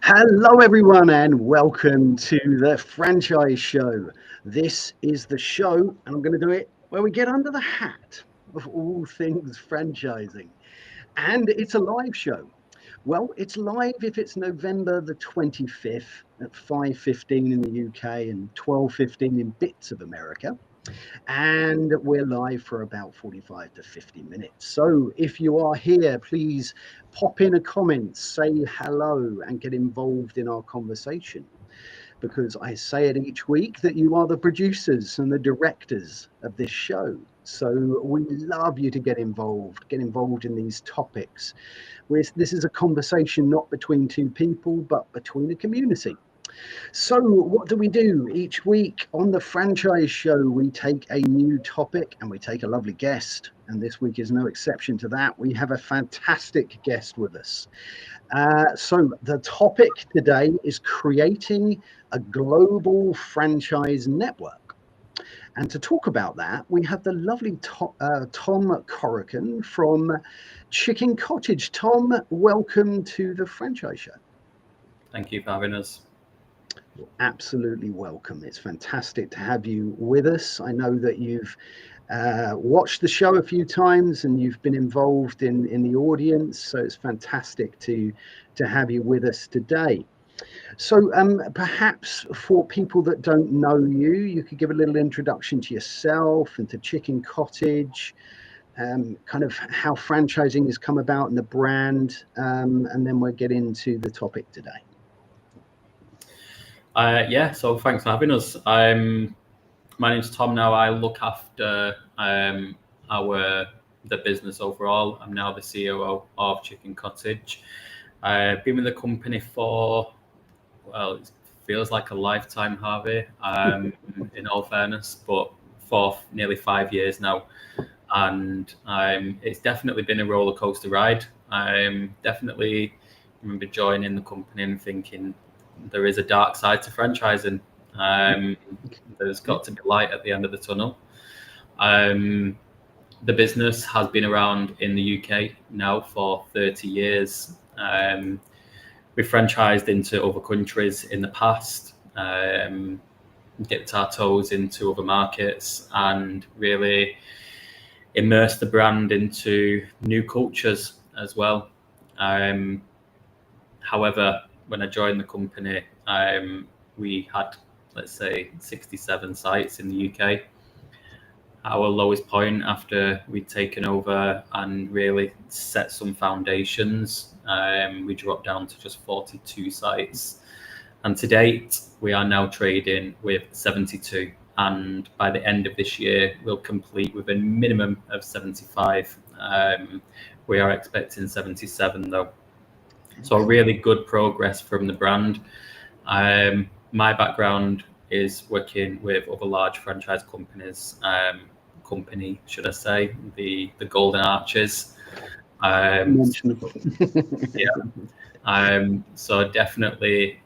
Hello, everyone, and welcome to the Franchise Show. This is the show, and I'm going to do it where we get under the hat of all things franchising. And it's a live show. Well, it's live if it's November the 25th at 5:15 in the UK and 12:15 in bits of America, and we're live for about 45 to 50 minutes. So if you are here, please pop in a comment, say hello, and get involved in our conversation. Because I say it each week that you are the producers and the directors of this show. So we love you to get involved in these topics. This is a conversation not between two people, but between a community. So, what do we do each week on the Franchise Show? We take a new topic and we take a lovely guest. And this week is no exception to that. We have a fantastic guest with us. So, the topic today is creating a global franchise network. And to talk about that, we have the lovely Tom Corcoran from Chicken Cottage. Tom, welcome to the Franchise Show. Thank you for having us. Absolutely welcome. It's fantastic to have you with us. I know that you've watched the show a few times and you've been involved in the audience, so it's fantastic to have you with us today. So perhaps for people that don't know you, you could give a little introduction to yourself and to Chicken Cottage, kind of how franchising has come about and the brand, and then we'll get into the topic today. So thanks for having us. My name's Tom now. I look after the business overall. I'm now the COO of Chicken Cottage. I've been with the company for, well, it feels like a lifetime, Harvey, in all fairness, but for nearly 5 years now. And it's definitely been a roller coaster ride. Definitely remember joining the company and thinking, there is a dark side to franchising. There's got to be light at the end of the tunnel. The business has been around in the UK now for 30 years. We've franchised into other countries in the past, dipped our toes into other markets and really immersed the brand into new cultures as well. However, when I joined the company, we had, let's say, 67 sites in the UK. Our lowest point after we'd taken over and really set some foundations, we dropped down to just 42 sites. And to date, we are now trading with 72. And by the end of this year, we'll complete with a minimum of 75. We are expecting 77 though. So really good progress from the brand. My background is working with other large franchise companies, should I say, the Golden Arches. So definitely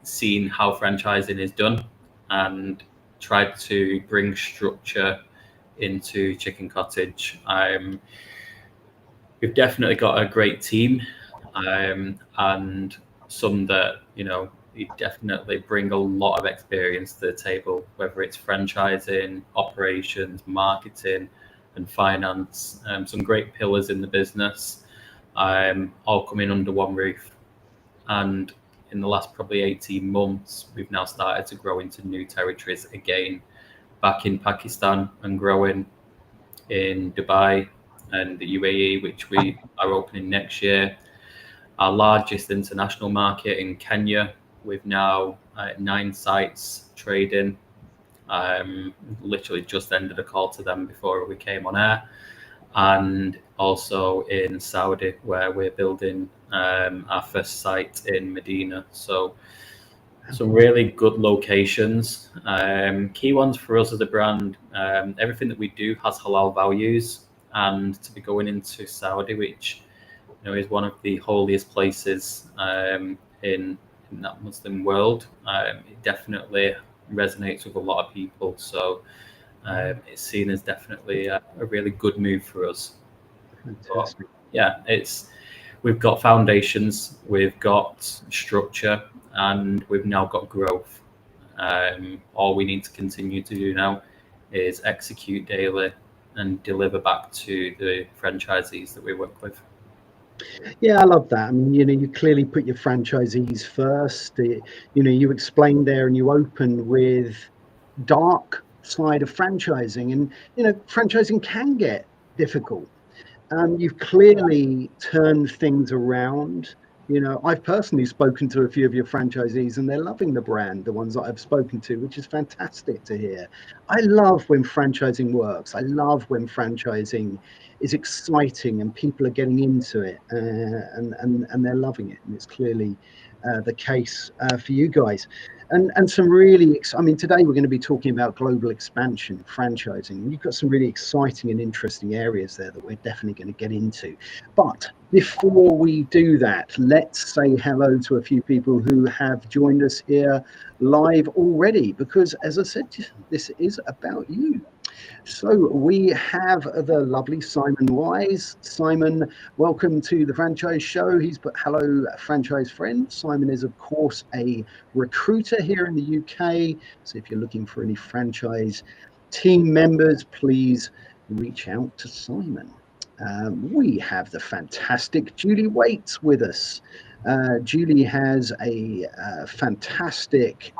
seen how franchising is done and tried to bring structure into Chicken Cottage. We've definitely got a great team. And some that, you definitely bring a lot of experience to the table, whether it's franchising, operations, marketing, and finance. Some great pillars in the business, all coming under one roof. And in the last probably 18 months, we've now started to grow into new territories again, back in Pakistan and growing in Dubai and the UAE, which we are opening next year. Our largest international market in Kenya, we've now 9 sites trading. Literally just ended a call to them before we came on air. And also in Saudi, where we're building our first site in Medina. So some really good locations. Key ones for us as a brand, everything that we do has halal values. And to be going into Saudi, which is one of the holiest places in that Muslim world. It definitely resonates with a lot of people. So it's seen as definitely a really good move for us. Fantastic. But, yeah, we've got foundations, we've got structure, and we've now got growth. All we need to continue to do now is execute daily and deliver back to the franchisees that we work with. Yeah, I love that. I mean, you clearly put your franchisees first. You explained there and you opened with dark side of franchising, and franchising can get difficult. You've clearly turned things around. I've personally spoken to a few of your franchisees and they're loving the brand, the ones that I've spoken to, which is fantastic to hear. I love when franchising works. I love when franchising is exciting and people are getting into it, and they're loving it. And it's clearly the case for you guys. And some really, I mean, today we're going to be talking about global expansion, franchising. You've got some really exciting and interesting areas there that we're definitely going to get into. But before we do that, let's say hello to a few people who have joined us here live already, because as I said, this is about you. So we have the lovely Simon Wise. Simon, welcome to the Franchise Show. He's put hello, franchise friend. Simon is, of course, a recruiter here in the UK. So if you're looking for any franchise team members, please reach out to Simon. We have the fantastic Julie Waits with us. Julie has a fantastic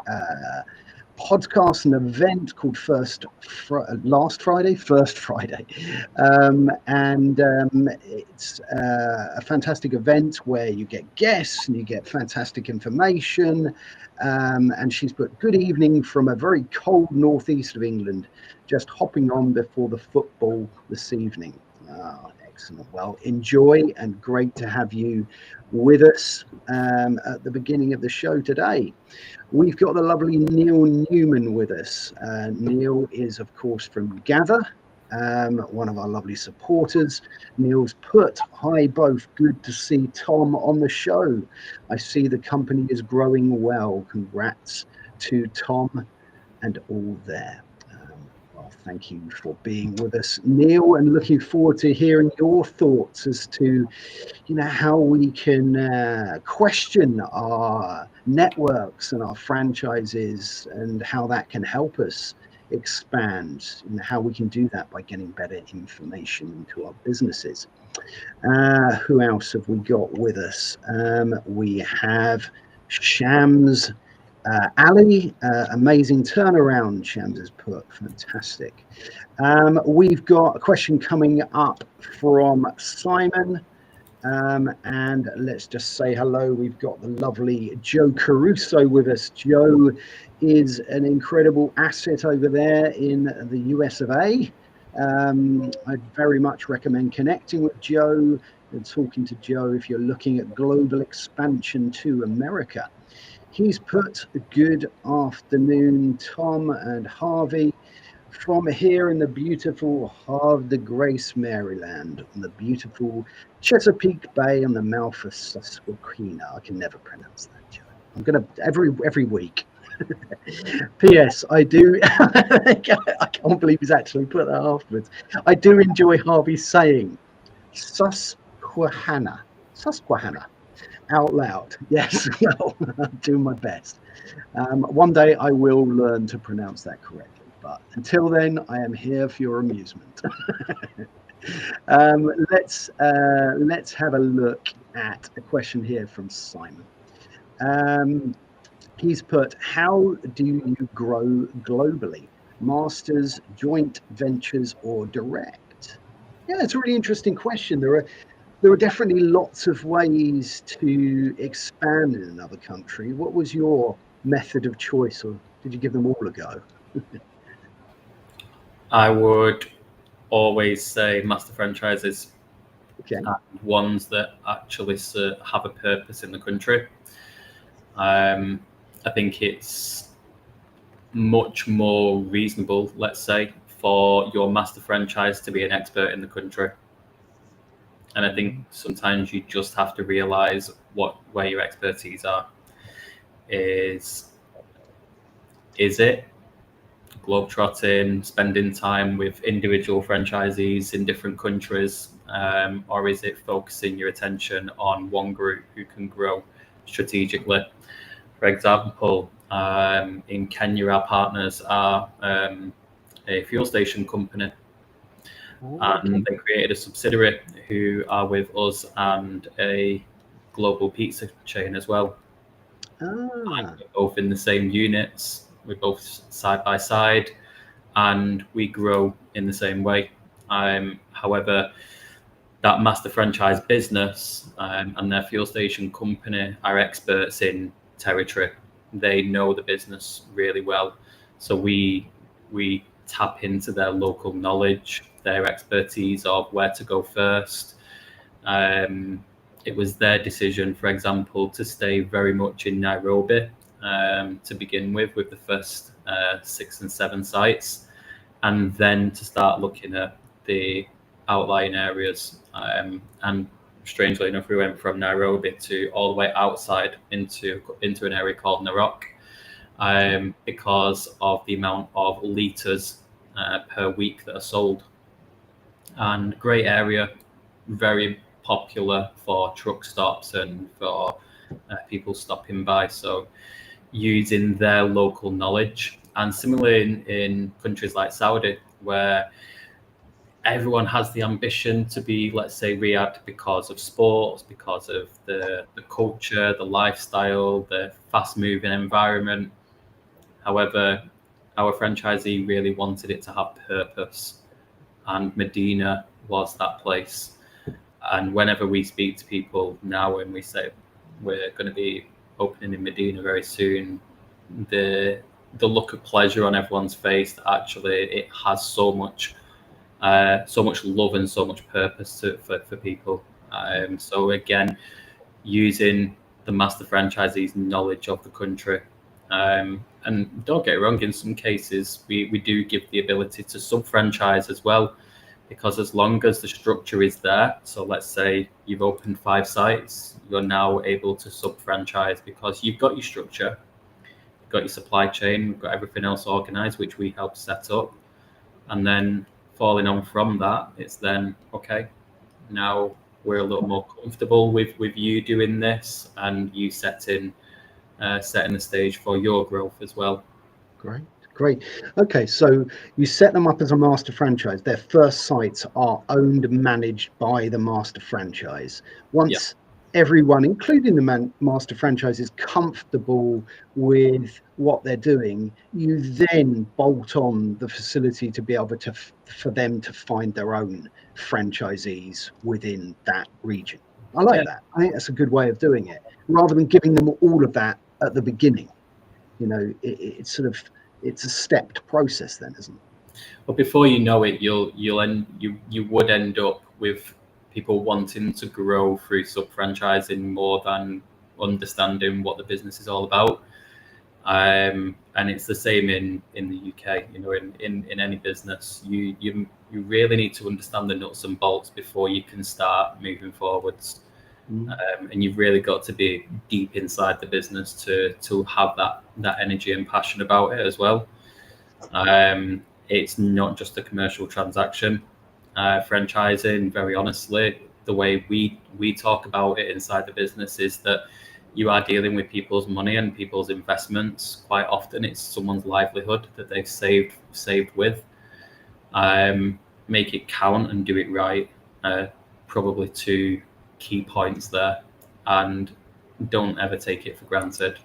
podcast and event called First Friday, and it's a fantastic event where you get guests and you get fantastic information. And she's put, good evening from a very cold northeast of England, just hopping on before the football this evening. Excellent. Well, enjoy, and great to have you with us at the beginning of the show today. We've got the lovely Neil Newman with us. Neil is, of course, from Gather, one of our lovely supporters. Neil's put, hi both, good to see Tom on the show. I see the company is growing well. Congrats to Tom and all there. Well, thank you for being with us, Neil, and looking forward to hearing your thoughts as to how we can question our networks and our franchises and how that can help us expand, how we can do that by getting better information into our businesses. Who else have we got with us? We have Shams Ali, amazing turnaround, Shams has put, fantastic. We've got a question coming up from Simon. And let's just say hello. We've got the lovely Joe Caruso with us. Joe is an incredible asset over there in the US of A. I'd very much recommend connecting with Joe and talking to Joe if you're looking at global expansion to America. He's put, good afternoon, Tom and Harvey, from here in the beautiful Havre de Grace, Maryland, on the beautiful Chesapeake Bay on the mouth of Susquehanna. I can never pronounce that, Joe. I'm going to every week. P.S. I do. I can't believe he's actually put that afterwards. I do enjoy Harvey saying Susquehanna out loud. Yes, well, I'm doing my best. One day I will learn to pronounce that correctly. But until then, I am here for your amusement. Let's have a look at a question here from Simon. He's put, how do you grow globally? Masters, joint ventures, or direct? Yeah, it's a really interesting question. There are definitely lots of ways to expand in another country. What was your method of choice, or did you give them all a go? I would always say master franchises, Okay. and ones that actually have a purpose in the country. I think it's much more reasonable, let's say, for your master franchise to be an expert in the country. And I think sometimes you just have to realize where your expertise are. Is it globetrotting, spending time with individual franchisees in different countries, or is it focusing your attention on one group who can grow strategically? For example, in Kenya, our partners are a fuel station company, and they created a subsidiary who are with us and a global pizza chain as well. And we're both in the same units, we're both side by side, and we grow in the same way. However, that master franchise business and their fuel station company are experts in territory. They know the business really well. So we tap into their local knowledge, their expertise of where to go first. It was their decision, for example, to stay very much in Nairobi to begin with the first 6 and 7 sites, and then to start looking at the outlying areas. And strangely enough, we went from Nairobi to all the way outside into an area called Narok, because of the amount of litres per week that are sold. And great area, very popular for truck stops and for people stopping by. So using their local knowledge, and similarly in countries like Saudi, where everyone has the ambition to be, let's say, Riyadh because of sports, because of the culture, the lifestyle, the fast-moving environment. However, our franchisee really wanted it to have purpose, and Medina was that place. And whenever we speak to people now and we say we're going to be opening in Medina very soon, the look of pleasure on everyone's face that actually it has so much love and so much purpose for people. So again, using the master franchisee's knowledge of the country. And don't get it wrong, in some cases, we do give the ability to sub-franchise as well, because as long as the structure is there, so let's say you've opened 5 sites, you're now able to sub-franchise because you've got your structure, you've got your supply chain, you've got everything else organized, which we help set up. And then falling on from that, it's then, okay, now we're a little more comfortable with you doing this and you setting the stage for your growth as well. Great. Okay, so you set them up as a master franchise. Their first sites are owned and managed by the master franchise. Once everyone, including the master franchise, is comfortable with what they're doing, you then bolt on the facility to be able to for them to find their own franchisees within that region. I like that. I think that's a good way of doing it, rather than giving them all of that at the beginning. You know, it's a stepped process then, isn't it? But before you know it, you would end up with people wanting to grow through sub-franchising more than understanding what the business is all about. And it's the same in the UK. You know, in any business, you really need to understand the nuts and bolts before you can start moving forwards. And you've really got to be deep inside the business to have that energy and passion about it as well. It's not just a commercial transaction. Franchising, very honestly, the way we talk about it inside the business is that you are dealing with people's money and people's investments. Quite often it's someone's livelihood that they've saved with. Make it count and do it right. Probably 2 key points there, and don't ever take it for granted.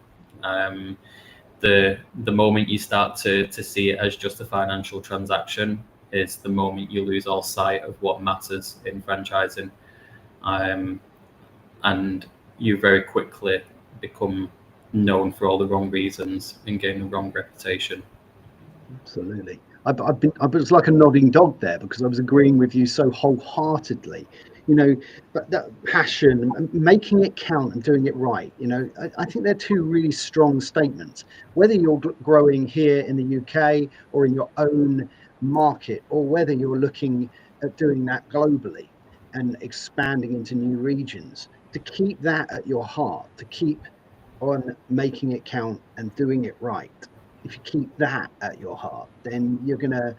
The moment you start to see it as just a financial transaction is the moment you lose all sight of what matters in franchising, and you very quickly become known for all the wrong reasons and gain the wrong reputation. Absolutely. I was like a nodding dog there, because I was agreeing with you so wholeheartedly. You know, but that passion, making it count and doing it right, you know, I think they're 2 really strong statements. Whether you're growing here in the UK or in your own market, or whether you're looking at doing that globally and expanding into new regions, to keep that at your heart, to keep on making it count and doing it right, if you keep that at your heart, then you're gonna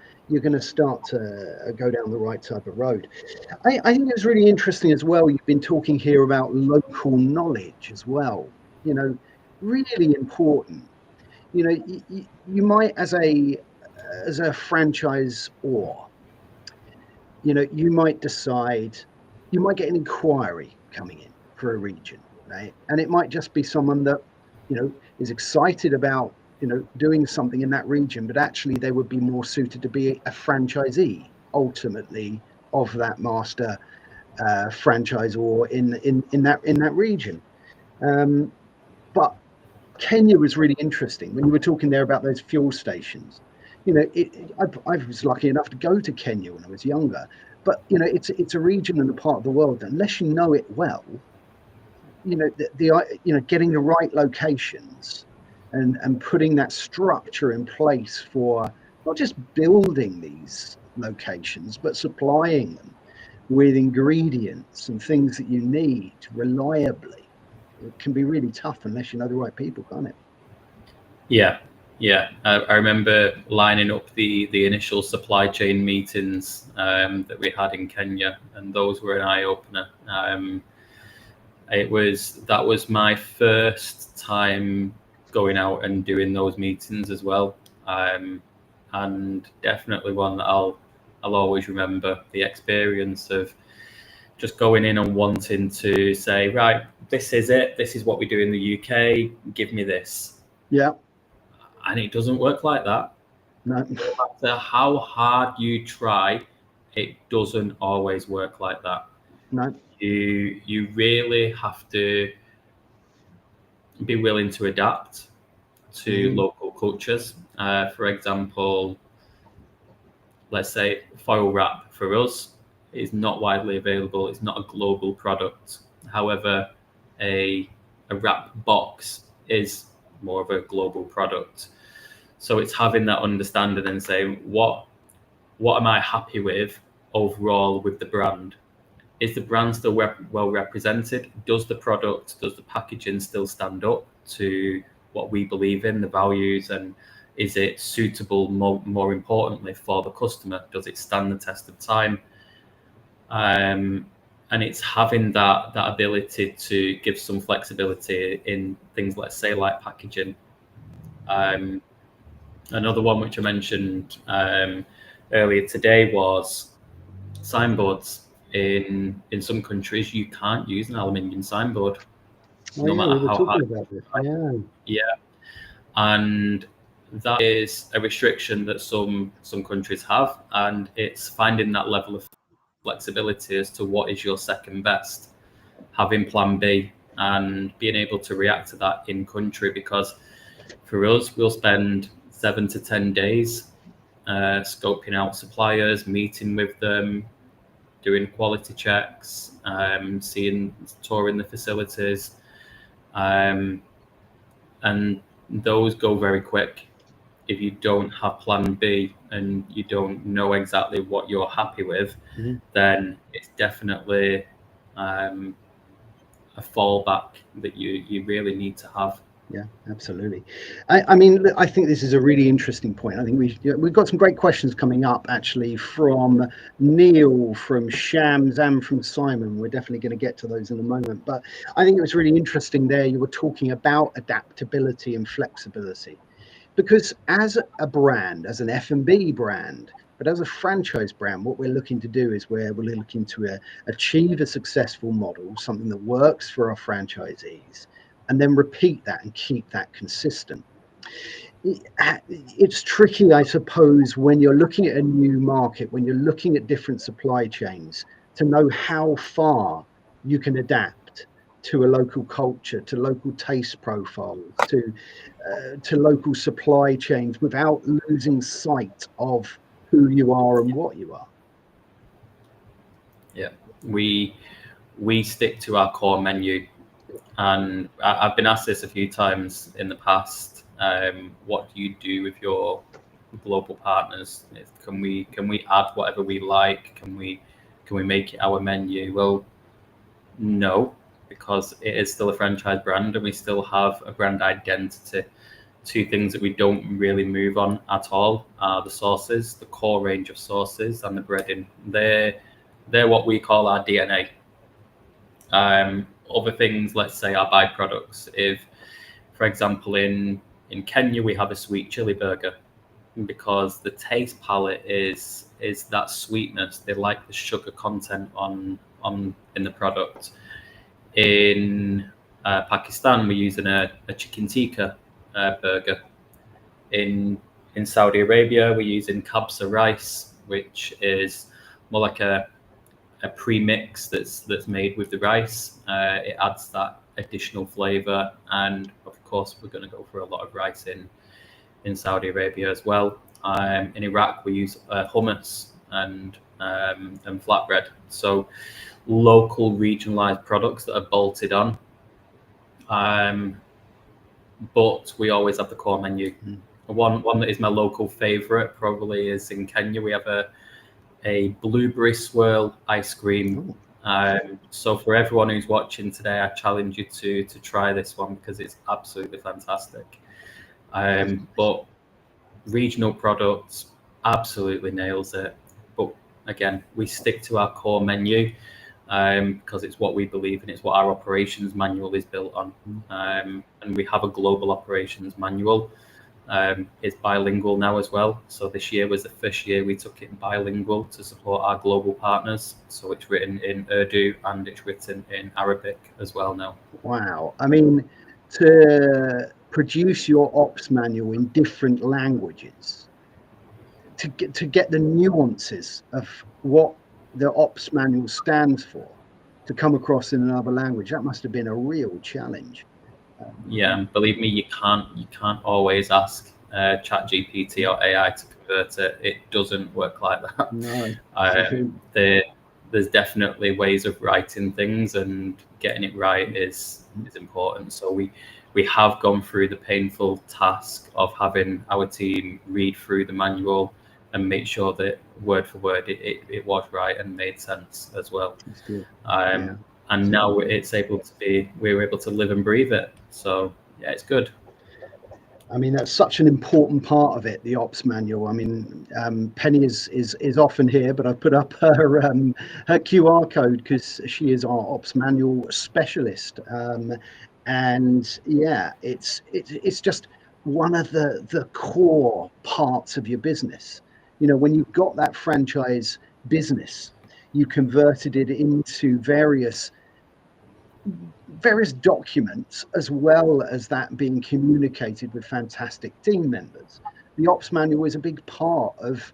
start to go down the right type of road. I think it's really interesting as well. You've been talking here about local knowledge as well. You know, really important. You know, you might as a franchisor, you know, you might decide, you might get an inquiry coming in for a region, right? And it might just be someone that, you know, is excited about, you know, doing something in that region, but actually they would be more suited to be a franchisee ultimately of that master franchisor in that region. But Kenya was really interesting when you were talking there about those fuel stations. You know, I was lucky enough to go to Kenya when I was younger, but you know, it's a region and a part of the world that unless you know it well, you know, you know, getting the right locations and putting that structure in place for not just building these locations, but supplying them with ingredients and things that you need reliably. It can be really tough unless you know the right people, can't it? Yeah, yeah. I remember lining up the initial supply chain meetings that we had in Kenya, and those were an eye opener. That was my first time going out and doing those meetings as well, and definitely one that I'll always remember. The experience of just going in and wanting to say, right, this is it. This is what we do in the UK. Give me this. Yeah. And it doesn't work like that. No. No matter how hard you try, it doesn't always work like that. No. You really have to be willing to adapt to local cultures. For example, let's say foil wrap for us is not widely available. It's not a global product. However, a wrap box is more of a global product. So it's having that understanding and saying what am I happy with overall with the brand? Is the brand still well represented? Does the product, does the packaging still stand up to what we believe in, the values, and is it suitable more importantly for the customer? Does it stand the test of time? And it's having that ability to give some flexibility in things, let's say, like packaging. Another one which I mentioned earlier today was signboards. In some countries, you can't use an aluminium signboard, Oh no yeah, matter we were how talking hard. about this. Yeah. Yeah, and that is a restriction that some countries have, and it's finding that level of flexibility as to what is your second best, having plan B and being able to react to that in country. Because for us, we'll spend 7 to 10 days scoping out suppliers, meeting with them, doing quality checks, touring the facilities, um, and those go very quick. If you don't have plan B and you don't know exactly what you're happy with, Mhm. then it's definitely a fallback that you really need to have. Yeah, absolutely. I mean, I think this is a really interesting point. I think we've got some great questions coming up actually from Neil, from Shams, and from Simon. We're definitely going to get to those in a moment. But I think it was really interesting there. You were talking about adaptability and flexibility, because as a brand, as an F&B brand, but as a franchise brand, what we're looking to do is we're looking to achieve a successful model, something that works for our franchisees, and then repeat that and keep that consistent. It's tricky, I suppose, when you're looking at a new market, when you're looking at different supply chains, to know how far you can adapt to a local culture, to local taste profiles, to local supply chains without losing sight of who you are and what you are. Yeah, we stick to our core menu, and I've been asked this a few times in the past. What do you do with your global partners? Can we add whatever we like? Can we make it our menu? Well, no, because it is still a franchise brand, and we still have a brand identity. two things that we don't really move on at all are the sauces, the core range of sauces, and the breading. They're what we call our DNA. Other things, let's say, are byproducts. If, for example, in Kenya we have a sweet chili burger, because the taste palette is that sweetness. They like the sugar content on in the product. In Pakistan, we're using a chicken tikka burger. In Saudi Arabia, we're using kabsa rice, which is more like a pre-mix that's made with the rice. It adds that additional flavor, and of course, we're going to go for a lot of rice in Saudi Arabia as well. In Iraq, we use hummus and flatbread. So local regionalized products that are bolted on. But we always have the core menu. One that is my local favorite probably is in Kenya. We have a blueberry swirl ice cream. So for everyone who's watching today, I challenge you to try this one because it's absolutely fantastic. But regional products absolutely nails it. But again, we stick to our core menu because it's what we believe in. It's what our operations manual is built on. And we have a global operations manual. It's bilingual now as well. So this year was the first year we took it bilingual to support our global partners. So it's written in Urdu and it's written in Arabic as well now. Wow. I mean, to produce your ops manual in different languages, to get the nuances of what the ops manual stands for, to come across in another language, that must have been a real challenge. Yeah, believe me, you can't always ask ChatGPT or AI to convert it. It doesn't work like that. No. There's definitely ways of writing things, and getting it right is important. So we have gone through the painful task of having our team read through the manual and make sure that word for word it was right and made sense as well. And now we're able to live and breathe it. So yeah, it's good. I mean, that's such an important part of it, the ops manual. I mean, Penny is often here, but I've put up her QR code because she is our ops manual specialist. And yeah, it's just one of the core parts of your business. You know, when you've got that franchise business, you converted it into various documents, as well as that being communicated with fantastic team members. The ops manual is a big part of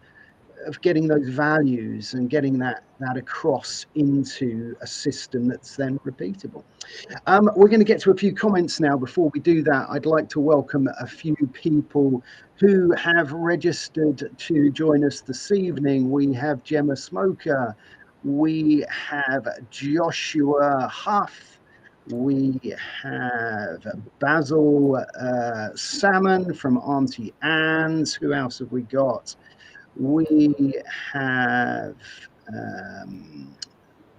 getting those values and getting that across into a system that's then repeatable. We're going to get to a few comments now. Before we do that, I'd like to welcome a few people who have registered to join us this evening. We have Gemma Smoker, we have Joshua Huff, we have Basil Salmon from Auntie Anne's. Who else have we got? We have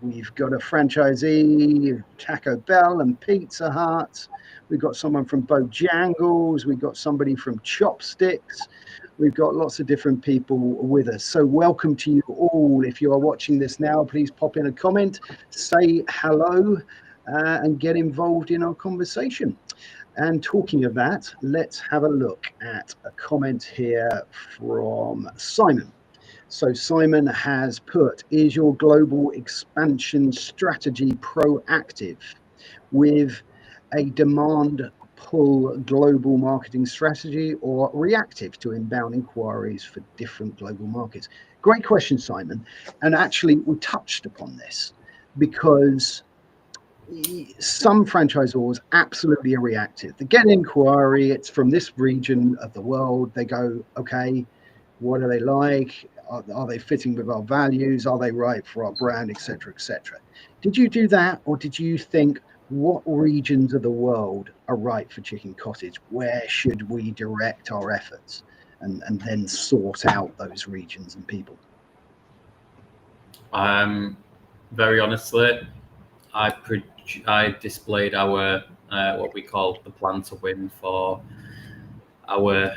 we've got a franchisee, Taco Bell and Pizza Hut. We've got someone from Bojangles. We've got somebody from Chopsticks. We've got lots of different people with us. So welcome to you all. If you are watching this now, please pop in a comment, say hello, and get involved in our conversation. And talking of that, let's have a look at a comment here from Simon. So Simon has put, is your global expansion strategy proactive with a demand pull global marketing strategy, or reactive to inbound inquiries for different global markets? Great question, Simon. And actually, we touched upon this because some franchisors absolutely are reactive. They get an inquiry, it's from this region of the world. They go, okay, what are they like? Are they fitting with our values? Are they right for our brand, etc., etc.? Did you do that, or did you think, what regions of the world are right for Chicken Cottage? Where should we direct our efforts, and then sort out those regions and people? Very honestly, I displayed our what we call the plan to win for our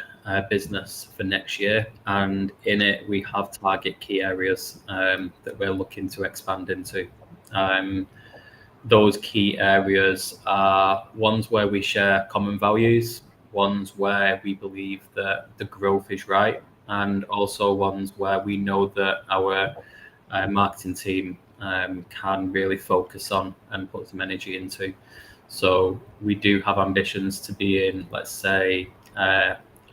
business for next year, and in it we have target key areas that we're looking to expand into. Those key areas are ones where we share common values, ones where we believe that the growth is right, and also ones where we know that our marketing team can really focus on and put some energy into. So we do have ambitions to be in, let's say,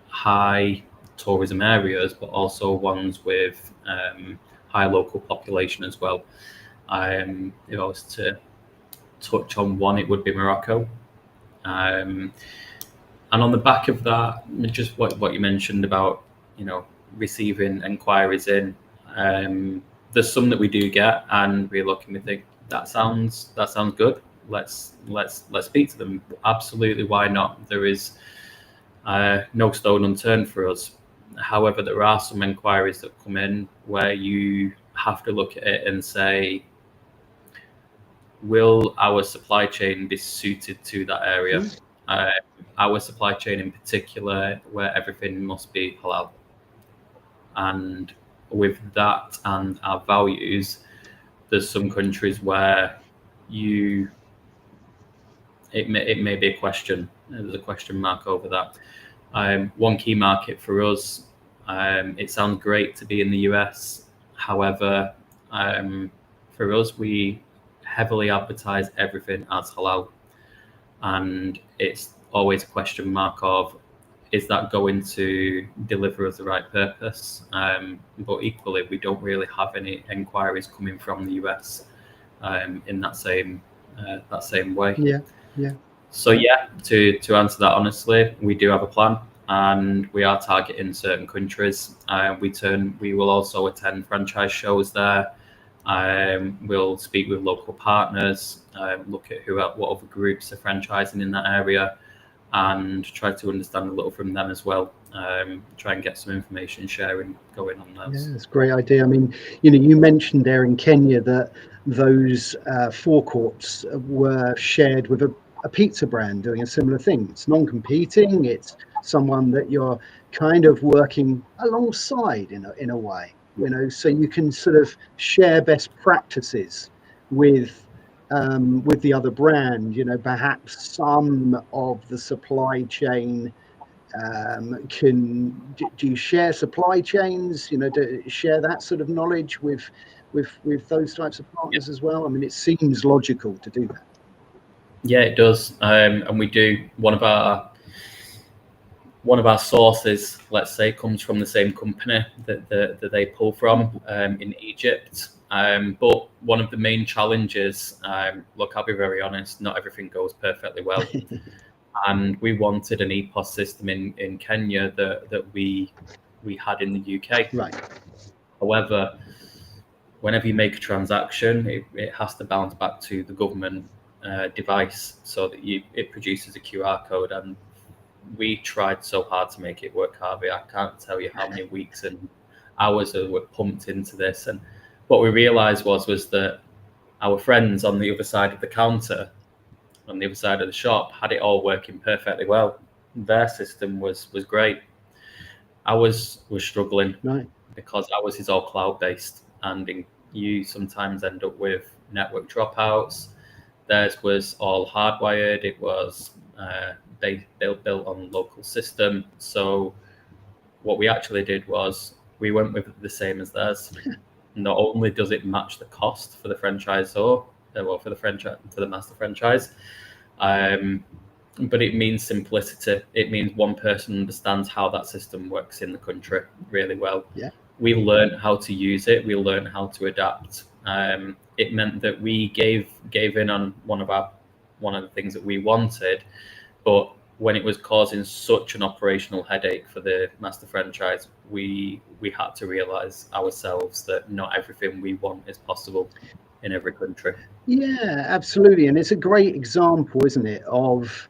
high tourism areas, but also ones with high local population as well. If I was to touch on one, it would be Morocco. And on the back of that, just what you mentioned about, receiving inquiries in, there's some that we do get, and we look and we think that sounds good. Let's speak to them. Absolutely, why not? There is no stone unturned for us. However, there are some inquiries that come in where you have to look at it and say, will our supply chain be suited to that area? Our supply chain in particular, where everything must be halal. And with that and our values, there's some countries where it may be a question. There's a question mark over that. One key market for us, it sounds great to be in the US. However, for us, we heavily advertise everything as halal, and it's always a question mark of, is that going to deliver us the right purpose? But equally, we don't really have any inquiries coming from the US in that same way. Yeah. So to answer that honestly, we do have a plan, and we are targeting certain countries. We will also attend franchise shows there. We'll speak with local partners, look at what other groups are franchising in that area, and try to understand a little from them as well. Try and get some information sharing going on there. Yeah, it's a great idea. I mean, you mentioned there in Kenya that those forecourts were shared with a pizza brand doing a similar thing. It's non-competing. It's someone that you're kind of working alongside in a way, so you can sort of share best practices with the other brand. Perhaps some of the supply chain. Do you share supply chains? Do share that sort of knowledge with those types of partners as well? I mean, it seems logical to do that. Yeah, it does, and we do. One of our sources, let's say, comes from the same company that they pull from in Egypt. But one of the main challenges, look, I'll be very honest, not everything goes perfectly well. And we wanted an EPOS system in Kenya that we had in the UK. Right. However, whenever you make a transaction, it has to bounce back to the government device so that it produces a QR code. And we tried so hard to make it work, Harvey. I can't tell you how many weeks and hours that were pumped into this. And what we realized was that our friends on the other side of the counter, on the other side of the shop, had it all working perfectly well. Their system was great. Ours was struggling, right, because ours is all cloud-based, and you sometimes end up with network dropouts. Theirs was all hardwired. It was built on local system. So what we actually did was we went with the same as theirs. Not only does it match the cost for the franchisor, for the master franchise, but it means simplicity. It means one person understands how that system works in the country really well. Yeah. We learned how to use it. We learned how to adapt. It meant that we gave in on one of the things that we wanted, but when it was causing such an operational headache for the master franchise, we had to realize ourselves that not everything we want is possible in every country. Yeah, absolutely. And it's a great example, isn't it, of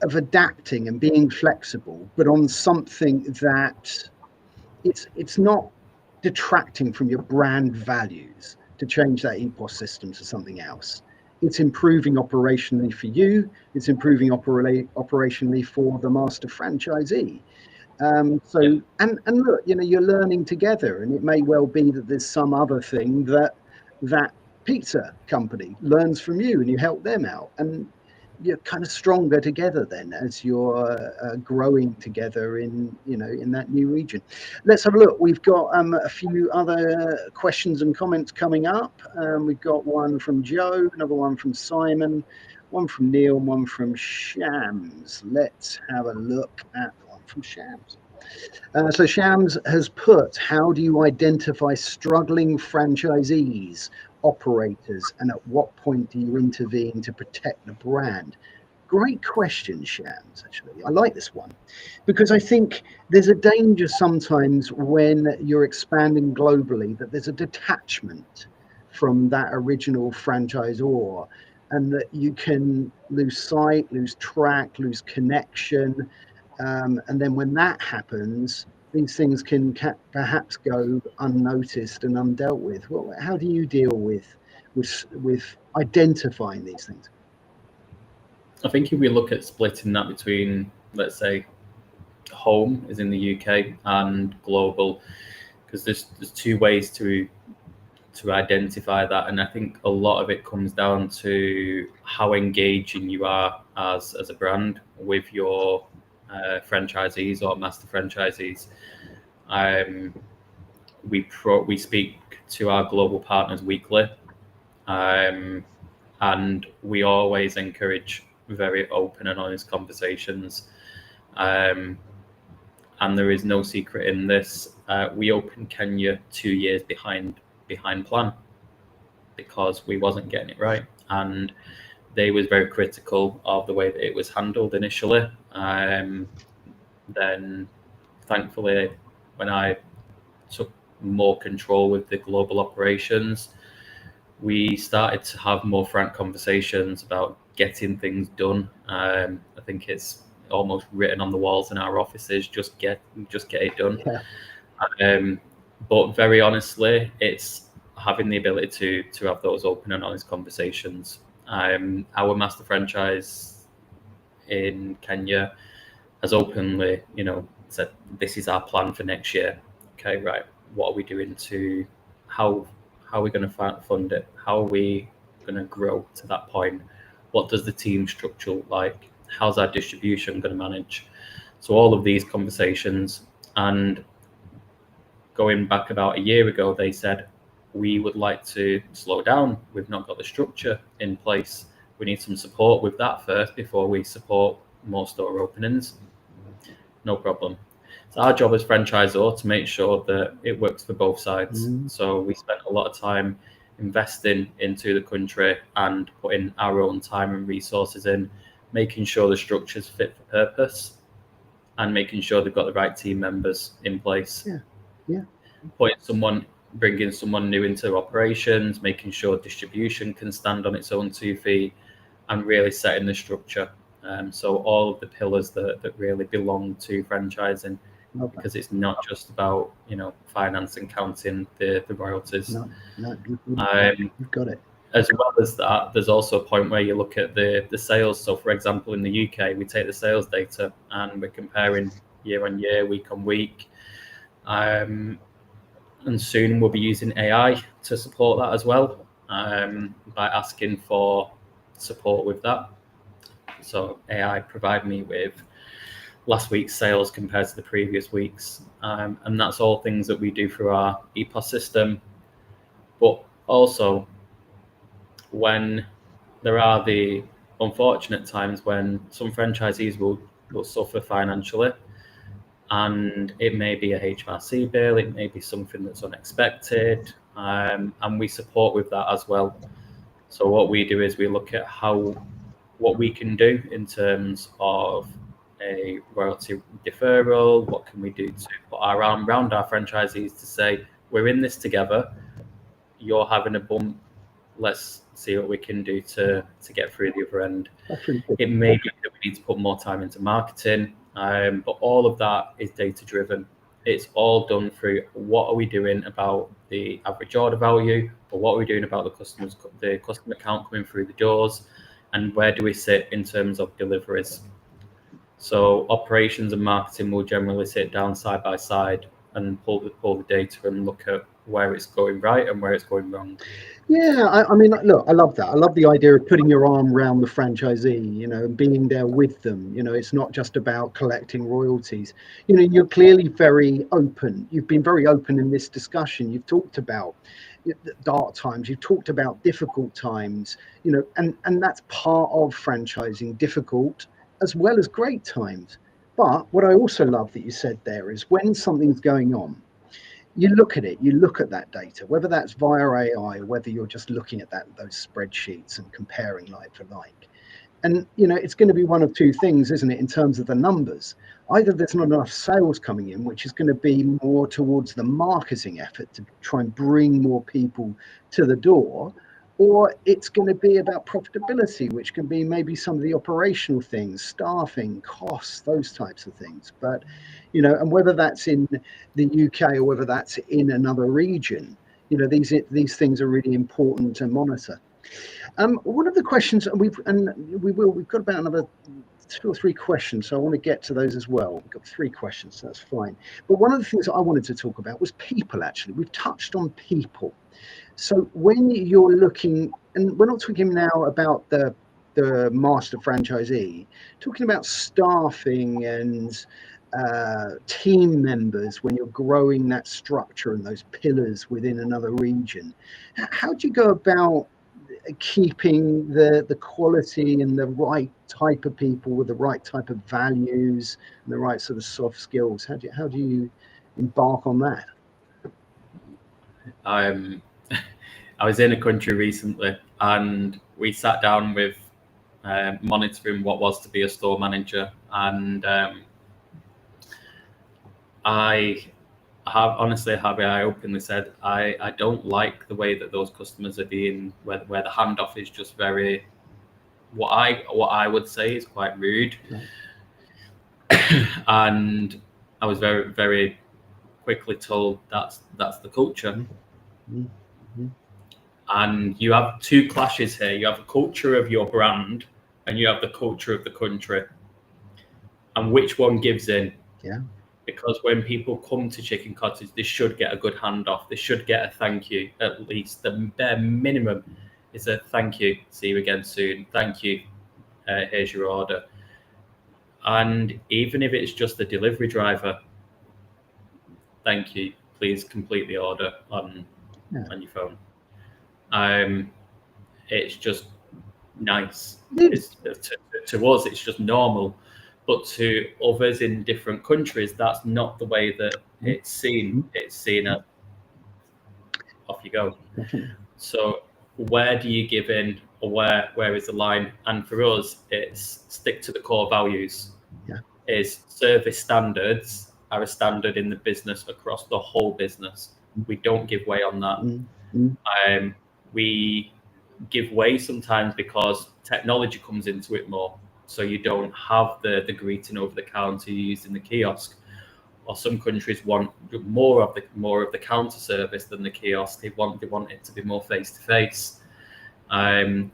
adapting and being flexible, but on something that it's not detracting from your brand values to change that EPOS system to something else. it's improving operationally for you, it's improving operationally for the master franchisee. And look, you're learning together, and it may well be that there's some other thing that pizza company learns from you, and you help them out, and you're kind of stronger together then as you're growing together in that new region. Let's have a look. We've got a few other questions and comments coming up. We've got one from Joe, another one from Simon, one from Neil, and one from Shams. Let's have a look at the one from Shams. So Shams has put, how do you identify struggling franchisees, operators, and at what point do you intervene to protect the brand? Great question, Shams, actually. I like this one because I think there's a danger sometimes when you're expanding globally that there's a detachment from that original franchisor, and that you can lose sight, lose track, lose connection. And then when that happens, these things can perhaps go unnoticed and undealt with. Well, how do you deal with identifying these things? I think if we look at splitting that between, let's say, home is in the UK and global, because there's two ways to identify that, and I think a lot of it comes down to how engaging you are as a brand with your franchisees or master franchisees. We speak to our global partners weekly, and we always encourage very open and honest conversations. And there is no secret in this. We opened Kenya 2 years behind plan because we wasn't getting it right, and they was very critical of the way that it was handled initially. Then thankfully, when I took more control with the global operations, we started to have more frank conversations about getting things done. I think it's almost written on the walls in our offices, just get it done. Yeah. But very honestly, it's having the ability to have those open and honest conversations. Our master franchise in Kenya has openly, said, this is our plan for next year. Okay, right. What are we doing how are we going to fund it? How are we going to grow to that point? What does the team structure look like? How's our distribution going to manage? So all of these conversations, and going back about a year ago, they said, we would like to slow down. We've not got the structure in place. We need some support with that first before we support more store openings. No problem. It's our job as franchisor to make sure that it works for both sides. So we spent a lot of time investing into the country and putting our own time and resources in, making sure the structure's fit for purpose and making sure they've got the right team members in place. Yeah. Bringing someone new into operations, making sure distribution can stand on its own 2 feet, and really setting the structure. So all of the pillars that really belong to franchising, because it's not just about finance and counting the royalties. No, you've got it. As well as that, there's also a point where you look at the sales. So, for example, in the UK, we take the sales data and we're comparing year on year, week on week. And soon we'll be using AI to support that as well, by asking for support with that. So AI provide me with last week's sales compared to the previous weeks. And that's all things that we do through our EPOS system. But also, when there are the unfortunate times when some franchisees will suffer financially, and it may be a HMRC bill, it may be something that's unexpected, and we support with that as well. So what we do is we look at what we can do in terms of a royalty deferral. What can we do to put our arm around our franchisees to say, we're in this together, you're having a bump, let's see what we can do to get through the other end. It may be that we need to put more time into marketing, but all of that is data driven. It's all done through what are we doing about the average order value, or what are we doing about the customer count coming through the doors, and where do we sit in terms of deliveries. So operations and marketing will generally sit down side by side and pull the data and look at where it's going right and where it's going wrong. Yeah, I mean, look, I love that. I love the idea of putting your arm around the franchisee, and being there with them. It's not just about collecting royalties. You're clearly very open. You've been very open in this discussion. You've talked about the dark times. You've talked about difficult times, and that's part of franchising, difficult as well as great times. But what I also love that you said there is when something's going on, you look at it, you look at that data, whether that's via AI or whether you're just looking at those spreadsheets and comparing like for like. And it's going to be one of two things, isn't it, in terms of the numbers? Either there's not enough sales coming in, which is going to be more towards the marketing effort to try and bring more people to the door, or it's going to be about profitability, which can be maybe some of the operational things, staffing, costs, those types of things. But and whether that's in the UK or whether that's in another region, these things are really important to monitor. One of the questions, and we've got about another 2 or 3 questions, so I want to get to those as well. We've got 3 questions, so that's fine. But one of the things that I wanted to talk about was people. Actually, we've touched on people. So when you're looking, and we're not talking now about the master franchisee, talking about staffing and team members when you're growing that structure and those pillars within another region. How do you go about keeping the quality and the right type of people with the right type of values and the right sort of soft skills? How do you embark on that? I was in a country recently, and we sat down with monitoring what was to be a store manager, and I openly said I don't like the way that those customers are being, where the handoff is just very, what I would say is quite rude. Right. And I was very, very quickly told that's the culture. Mm-hmm. And you have 2 clashes here. You have the culture of your brand and you have the culture of the country. And which one gives in? Yeah. Because when people come to Chicken Cottage, they should get a good handoff. They should get a thank you. At least the bare minimum is a thank you. See you again soon. Thank you. Here's your order. And even if it's just the delivery driver, thank you. Please complete the order on your phone. It's just nice. To us, it's just normal. But to others in different countries, that's not the way that it's seen. It's seen as off you go. So where do you give in, or where is the line? And for us, it's stick to the core values. Yeah. Is service standards are a standard in the business across the whole business. We don't give way on that. Mm-hmm. We give way sometimes because technology comes into it more. So you don't have the greeting over the counter used in the kiosk. Or some countries want more of the counter service than the kiosk. They want it to be more face to face. One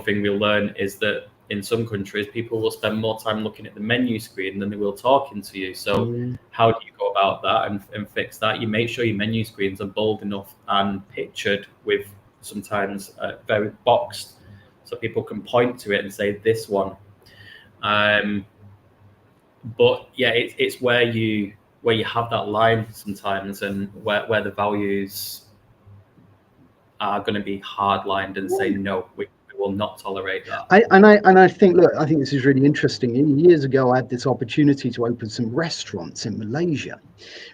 thing we'll learn is that in some countries, people will spend more time looking at the menu screen than they will talking to you. So how do you go about that and fix that? You make sure your menu screens are bold enough and pictured with sometimes very boxed, so people can point to it and say this one. But yeah, it's where you have that line sometimes, and where the values are going to be hard-lined and say no, we will not tolerate that. I think, look, I think this is really interesting. Years ago, I had this opportunity to open some restaurants in Malaysia,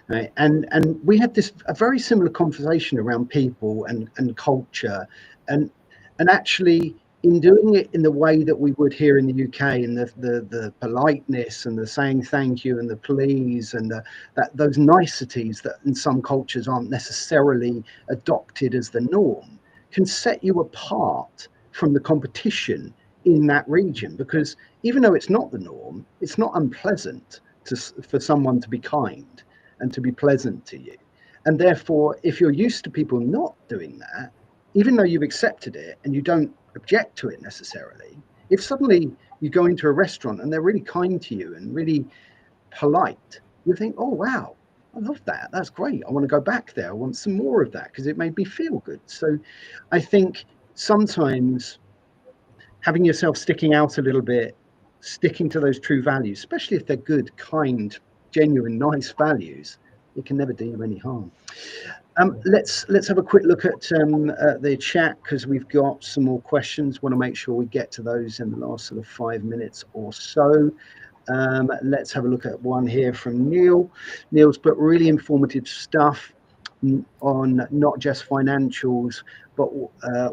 right? And we had a very similar conversation around people and culture, and actually, in doing it in the way that we would here in the UK, and the politeness and the saying thank you and the please and those niceties that in some cultures aren't necessarily adopted as the norm, can set you apart from the competition in that region. Because even though it's not the norm, it's not unpleasant for someone to be kind. and to be pleasant to you. And therefore, if you're used to people not doing that, even though you've accepted it and you don't object to it necessarily, if suddenly you go into a restaurant and they're really kind to you and really polite, you think, oh, wow, I love that. That's great. I want to go back there. I want some more of that because it made me feel good. So I think sometimes having yourself sticking out a little bit, sticking to those true values, especially if they're good, kind, genuine, nice values, it can never do you any harm. Let's have a quick look at the chat because we've got some more questions. Want to make sure we get to those in the last sort of 5 minutes or so. Let's have a look at one here from Neil. Neil's put really informative stuff on not just financials, but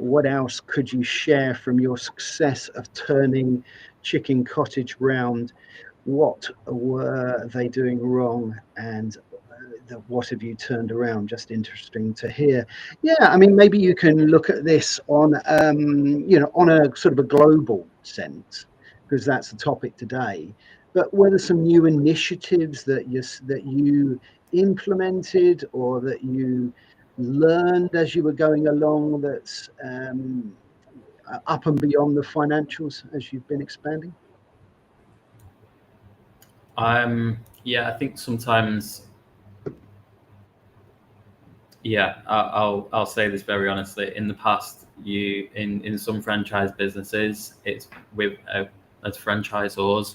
what else could you share from your success of turning Chicken Cottage round? What were they doing wrong, and what have you turned around? Just interesting to hear. Yeah, I mean, maybe you can look at this on, on a sort of a global sense, because that's the topic today. But were there some new initiatives that you implemented or that you learned as you were going along that's up and beyond the financials as you've been expanding? Yeah, I think sometimes. Yeah, I'll say this very honestly. In the past, in some franchise businesses, it's with as franchisors,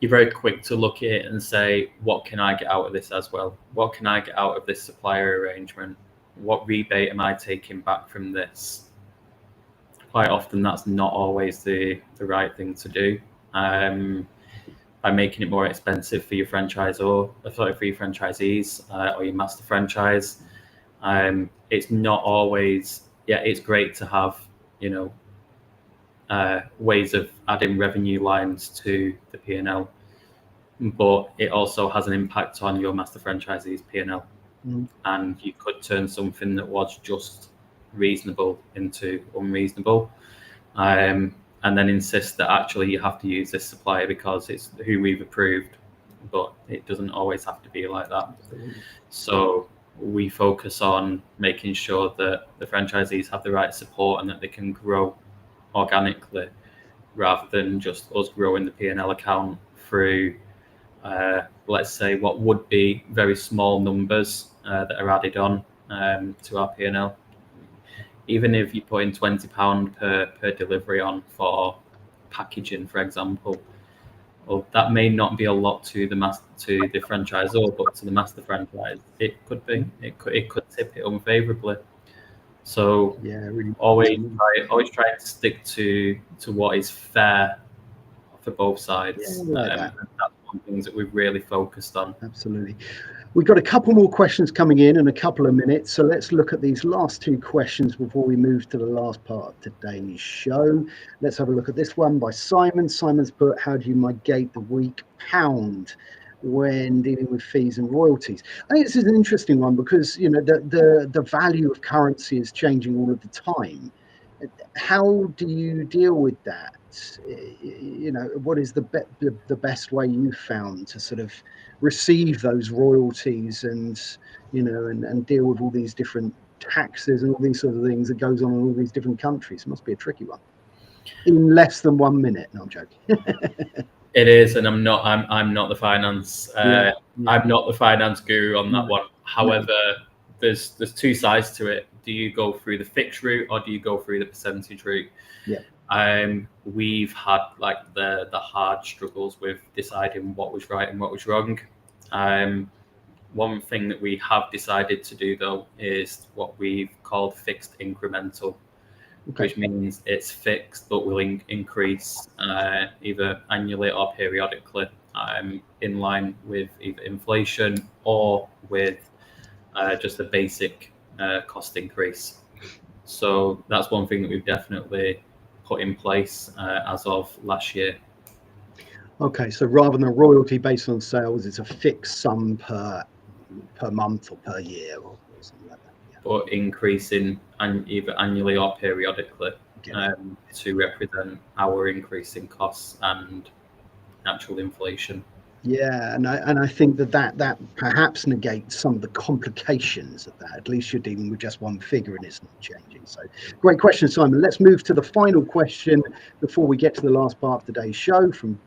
you're very quick to look at it and say, what can I get out of this as well? What can I get out of this supplier arrangement? What rebate am I taking back from this? Quite often, that's not always the right thing to do. By making it more expensive for your franchisor, for your franchisees or your master franchise. It's not always, it's great to have, ways of adding revenue lines to the P&L, but it also has an impact on your master franchisee's P&L. And you could turn something that was just reasonable into unreasonable. And then insist that actually you have to use this supplier because it's who we've approved, but it doesn't always have to be like that. Absolutely. So we focus on making sure that the franchisees have the right support and that they can grow organically rather than just us growing the P&L account through, let's say, what would be very small numbers that are added on to our P&L. Even if you put in £20 per delivery on for packaging, for example, well, that may not be a lot to the franchisor, but to the master franchise, it could be. It could tip it unfavorably. So really, always try to stick to what is fair for both sides. That's one of the things that we've really focused on. Absolutely. We've got a couple more questions coming in a couple of minutes. So let's look at these last two questions before we move to the last part of today's show. Let's have a look at this one by Simon. Simon's put, how do you mitigate the weak pound when dealing with fees and royalties? I think this is an interesting one because, the value of currency is changing all of the time. How do you deal with that? What is the best way you've found to sort of receive those royalties and deal with all these different taxes and all these sort of things that goes on in all these different countries? It must be a tricky one. In less than 1 minute. No, I'm joking. It is, and I'm not the finance. I'm not the finance guru on that one. However, there's two sides to it. Do you go through the fixed route or do you go through the percentage route? We've had like the hard struggles with deciding what was right and what was wrong. One thing that we have decided to do though is what we've called fixed incremental, which means it's fixed but will increase either annually or periodically in line with either inflation or with just a basic cost increase. So that's one thing that we've definitely put in place as of last year. Okay, so rather than a royalty based on sales, it's a fixed sum per month or per year or something like that. But increasing either annually or periodically to represent our increase in costs and actual inflation. Yeah, and I think that perhaps negates some of the complications of that. At least you're dealing with just one figure and it's not changing. So, great question, Simon. Let's move to the final question before we get to the last part of today's show from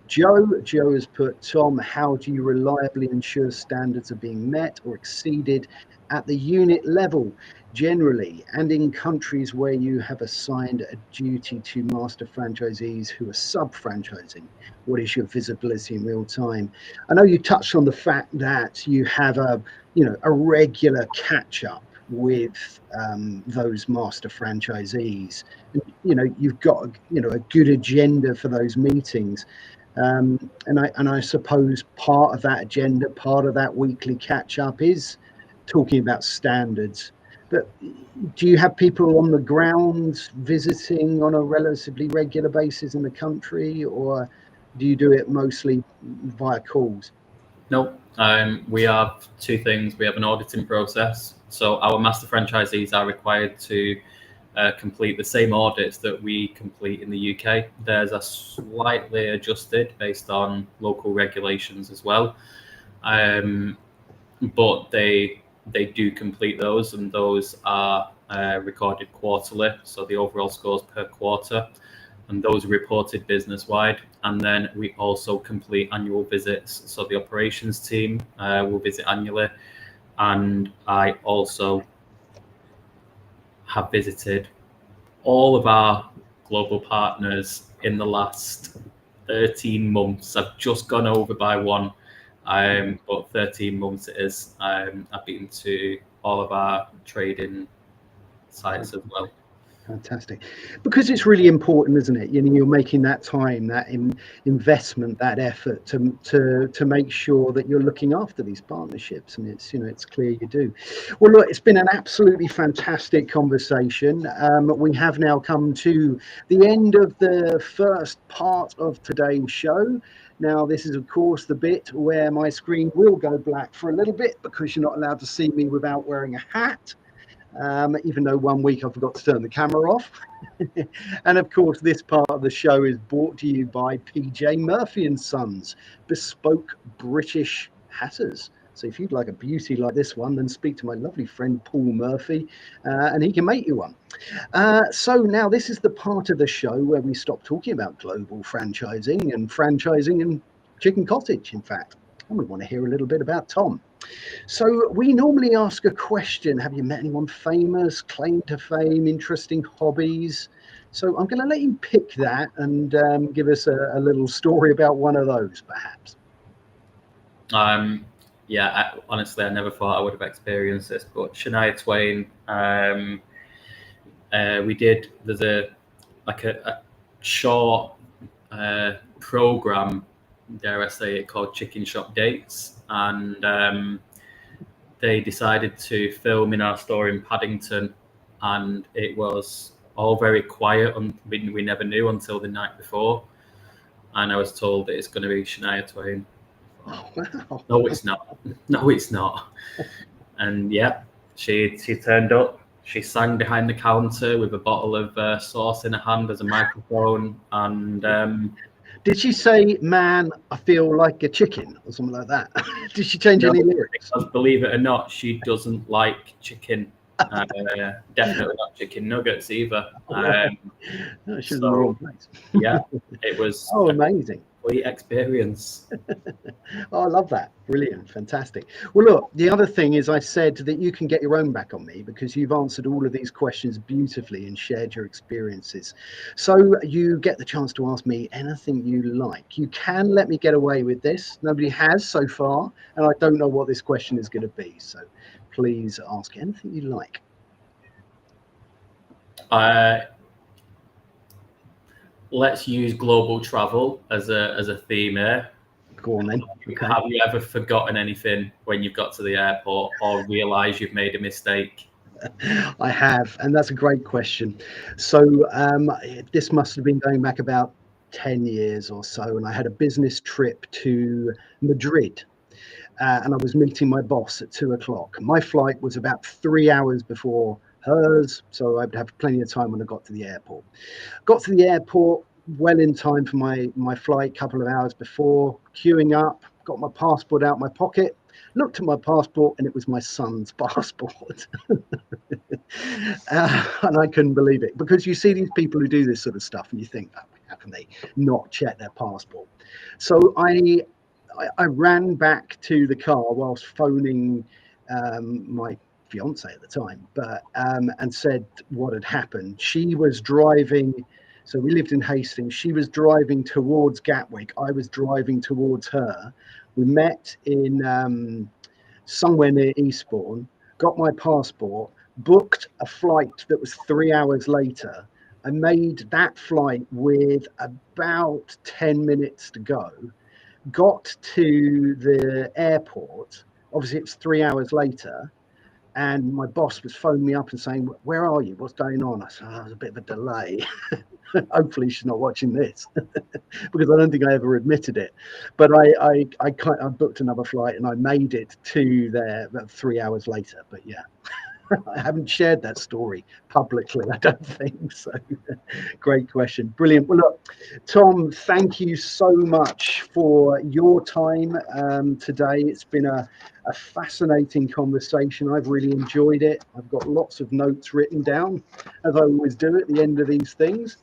Joe. Joe has put, Tom, how do you reliably ensure standards are being met or exceeded at the unit level generally, and in countries where you have assigned a duty to master franchisees who are sub-franchising? What is your visibility in real time? I know you touched on the fact that you have a regular catch up with those master franchisees. And, you've got a good agenda for those meetings. And I suppose part of that agenda, part of that weekly catch up is talking about standards. But do you have people on the ground visiting on a relatively regular basis in the country, or do you do it mostly via calls? No, we have two things. We have an auditing process. So our master franchisees are required to complete the same audits that we complete in the UK. Theirs are slightly adjusted based on local regulations as well, but they do complete those, and those are recorded quarterly. So the overall scores per quarter, and those are reported business wide. And then we also complete annual visits. So the operations team will visit annually, and I also have visited all of our global partners in the last 13 months. I've just gone over by one, but 13 months it is. I've been to all of our trading sites as well. Fantastic, because it's really important, isn't it? You're making that time, that investment, that effort to make sure that you're looking after these partnerships, and it's clear you do. Well, look, it's been an absolutely fantastic conversation. We have now come to the end of the first part of today's show. Now, this is, of course, the bit where my screen will go black for a little bit because you're not allowed to see me without wearing a hat. Even though one week I forgot to turn the camera off. And of course, this part of the show is brought to you by PJ Murphy and Sons, bespoke British hatters. So if you'd like a beauty like this one, then speak to my lovely friend Paul Murphy, and he can make you one. So now this is the part of the show where we stop talking about global franchising and Chicken Cottage, in fact. And we want to hear a little bit about Tom. So we normally ask a question. Have you met anyone famous, claim to fame, interesting hobbies? So I'm going to let you pick that and give us a little story about one of those, perhaps. Yeah, honestly, I never thought I would have experienced this, but Shania Twain, there's a short program, dare I say it, called Chicken Shop Dates, and they decided to film in our store in Paddington, and it was all very quiet, and we never knew until the night before, and I was told that it's going to be Shania Twain. Oh, wow. No, it's not. No, it's not. And yeah, she turned up. She sang behind the counter with a bottle of sauce in her hand as a microphone. And did she say, "Man, I feel like a chicken" or something like that? Did she change any lyrics? Because believe it or not, she doesn't like chicken. Definitely not chicken nuggets either. No, she's in the wrong place. Yeah, it was amazing. Great experience. Oh, I love that. Brilliant. Fantastic. Well, look, the other thing is I said that you can get your own back on me because you've answered all of these questions beautifully and shared your experiences. So you get the chance to ask me anything you like. You can let me get away with this. Nobody has so far, and I don't know what this question is going to be. So please ask anything you like. Let's use global travel as a theme here. Go on then. Okay. Have you ever forgotten anything when you've got to the airport or realised you've made a mistake? I have, and that's a great question. So this must have been going back about 10 years or so, and I had a business trip to Madrid. And I was meeting my boss at 2:00. My flight was about 3 hours before hers, so I'd have plenty of time when I got to the airport. Got to the airport, well in time for my flight, couple of hours before, queuing up, got my passport out my pocket, looked at my passport, and it was my son's passport. And I couldn't believe it, because you see these people who do this sort of stuff and you think, oh, how can they not check their passport? So I ran back to the car whilst phoning my fiance at the time, but and said what had happened. She was driving, so we lived in Hastings. She was driving towards Gatwick. I was driving towards her. We met in somewhere near Eastbourne, got my passport, booked a flight that was 3 hours later. I made that flight with about 10 minutes to go, got to the airport. Obviously, it's 3 hours later. And my boss was phoning me up and saying, "Where are you? What's going on?" I said, "Oh, there's a bit of a delay." Hopefully she's not watching this, because I don't think I ever admitted it. But I booked another flight and I made it to there about 3 hours later. But yeah, I haven't shared that story publicly, I don't think so. Great question. Brilliant. Well, look, Tom, thank you so much for your time today. It's been a fascinating conversation. I've really enjoyed it. I've got lots of notes written down, as I always do at the end of these things.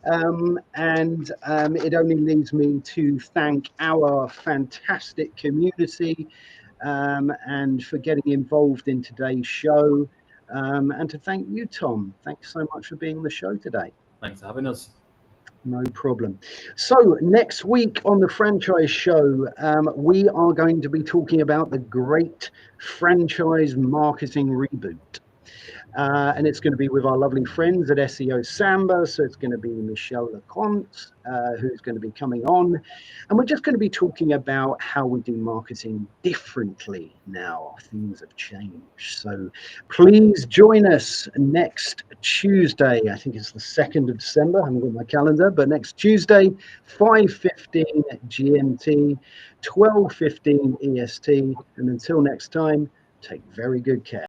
And it only leaves me to thank our fantastic community and for getting involved in today's show. And to thank you, Tom. Thanks so much for being on the show today. Thanks for having us. No problem. So next week on the franchise show, we are going to be talking about the great franchise marketing reboot. And it's going to be with our lovely friends at SEO Samba. So it's going to be Michelle Leconte, who's going to be coming on. And we're just going to be talking about how we do marketing differently now. Things have changed. So please join us next Tuesday. I think it's the 2nd of December. I haven't got my calendar, but next Tuesday, 5:15 GMT, 12:15 EST. And until next time, take very good care.